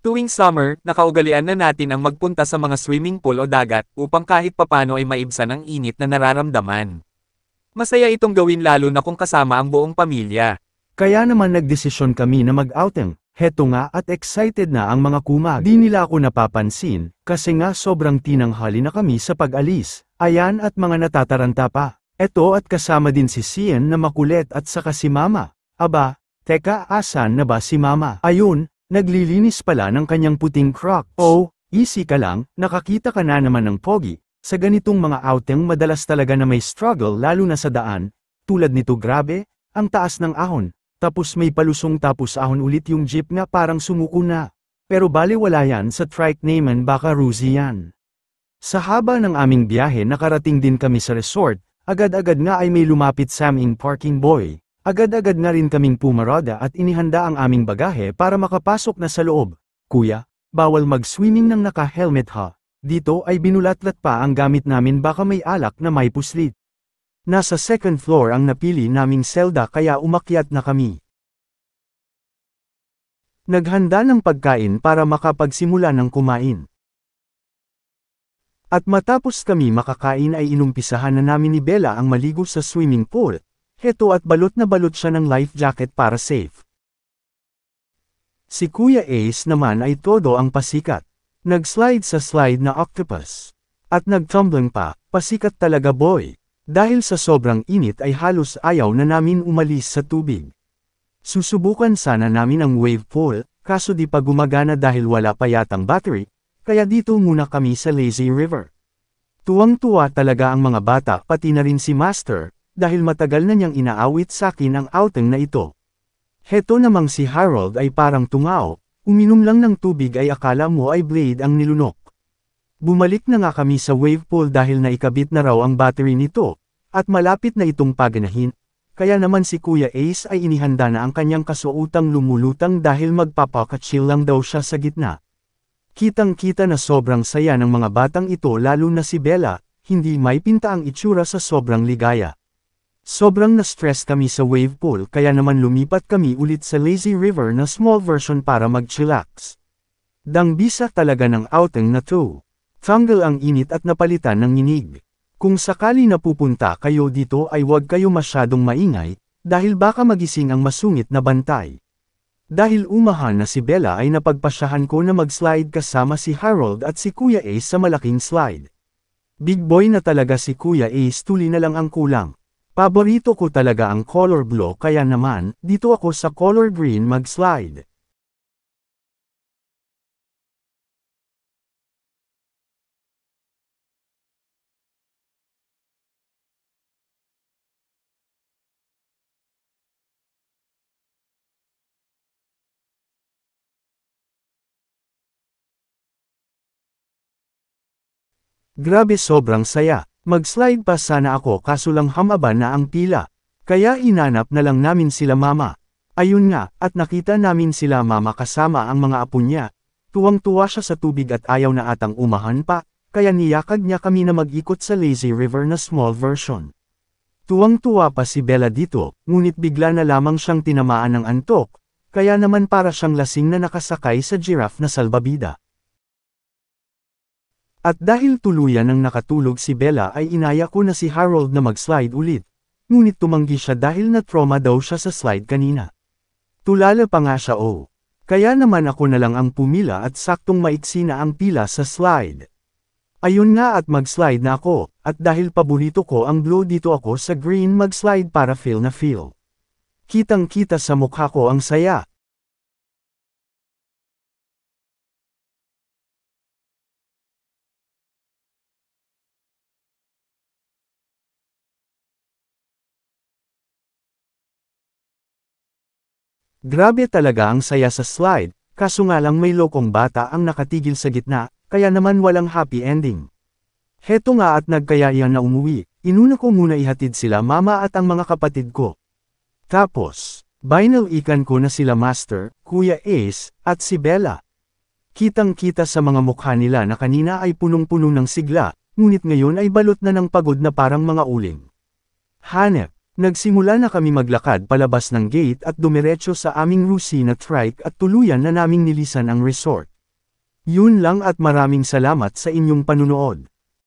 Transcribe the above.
Tuwing summer, nakaugalian na natin ang magpunta sa mga swimming pool o dagat upang kahit papano ay maibsan ang init na nararamdaman. Masaya itong gawin lalo na kung kasama ang buong pamilya. Kaya naman nagdesisyon kami na mag-outing. Heto nga at excited na ang mga kumag. Di nila ako napapansin, kasi nga sobrang tinanghali na kami sa pag-alis. Ayan at mga natataranta pa. Eto at kasama din si Sian na makulit at saka si Mama. Aba, teka asan na ba si Mama? Ayun, naglilinis pala ng kanyang puting crocs. Oh, easy ka lang, nakakita ka na naman ng pogi. Sa ganitong mga outing madalas talaga na may struggle lalo na sa daan. Tulad nito grabe, ang taas ng ahon. Tapos may palusong tapos ahon ulit yung jeep nga parang sumuko na. Pero baliwala yan sa trike naman baka Ruzy yan. Sa haba ng aming biyahe nakarating din kami sa resort, agad-agad nga ay may lumapit sa aming parking boy. Agad-agad nga rin kaming pumarada at inihanda ang aming bagahe para makapasok na sa loob. Kuya, bawal mag-swimming nang naka-helmet ha. Dito ay binulatlat pa ang gamit namin baka may alak na may puslit. Nasa second floor ang napili naming selda kaya umakyat na kami. Naghanda ng pagkain para makapagsimula ng kumain. At matapos kami makakain ay inumpisahan na namin ni Bella ang maligo sa swimming pool. Heto at balot na balot siya ng life jacket para safe. Si Kuya Ace naman ay todo ang pasikat. Nag-slide sa slide na octopus. At nag-tumbling pa, pasikat talaga boy. Dahil sa sobrang init ay halos ayaw na namin umalis sa tubig. Susubukan sana namin ang wave pool, kaso di pa gumagana dahil wala pa yatang battery, kaya dito muna kami sa lazy river. Tuwang-tuwa talaga ang mga bata pati na rin si Master, dahil matagal na niyang inaawit sa akin ang outing na ito. Heto namang si Harold ay parang tungao, uminom lang ng tubig ay akala mo ay blade ang nilunok. Bumalik na nga kami sa wave pool dahil naikabit na raw ang battery nito, at malapit na itong paganahin, kaya naman si Kuya Ace ay inihanda na ang kanyang kasuotang lumulutang dahil magpapakachill lang daw siya sa gitna. Kitang-kita na sobrang saya ng mga batang ito lalo na si Bella, hindi may pinta ang itsura sa sobrang ligaya. Sobrang na-stress kami sa wave pool kaya naman lumipat kami ulit sa lazy river na small version para mag-chillax. Dangbisa talaga ng outing na to. Tanggal ang init at napalitan ng nginig. Kung sakali na pupunta kayo dito ay huwag kayo masyadong maingay, dahil baka magising ang masungit na bantay. Dahil umahan na si Bella ay napagpasyahan ko na mag-slide kasama si Harold at si Kuya Ace sa malaking slide. Big boy na talaga si Kuya Ace, tuli na lang ang kulang. Paborito ko talaga ang color blue kaya naman, dito ako sa color green mag-slide. Grabe sobrang saya, mag-slide pa sana ako kaso lang hamaba na ang pila. Kaya hinanap na lang namin sila Mama. Ayun nga, at nakita namin sila Mama kasama ang mga apo niya. Tuwang-tuwa siya sa tubig at ayaw na atang umahan pa, kaya niyakag niya kami na mag-ikot sa lazy river na small version. Tuwang-tuwa pa si Bella dito, ngunit bigla na lamang siyang tinamaan ng antok, kaya naman para siyang lasing na nakasakay sa giraffe na salbabida. At dahil tuluyan ng nakatulog si Bella ay inaya ko na si Harold na mag-slide ulit, ngunit tumanggi siya dahil na-trauma daw siya sa slide kanina. Tulala pa nga siya Kaya naman ako na lang ang pumila at saktong maiksi na ang pila sa slide. Ayun nga at mag-slide na ako, at dahil paborito ko ang blue dito ako sa green mag-slide para feel na feel. Kitang-kita sa mukha ko ang saya. Grabe talaga ang saya sa slide, kaso nga lang may lokong bata ang nakatigil sa gitna, kaya naman walang happy ending. Heto nga at nagkayaan na umuwi, inuna ko muna ihatid sila Mama at ang mga kapatid ko. Tapos, binalikan ko na sila Master, Kuya Ace, at si Bella. Kitang-kita sa mga mukha nila na kanina ay punong-puno ng sigla, ngunit ngayon ay balot na ng pagod na parang mga uling. Hanep. Nagsimula na kami maglakad palabas ng gate at dumiretso sa aming Ruzy na trike at tuluyan na naming nilisan ang resort. Yun lang at maraming salamat sa inyong panunood.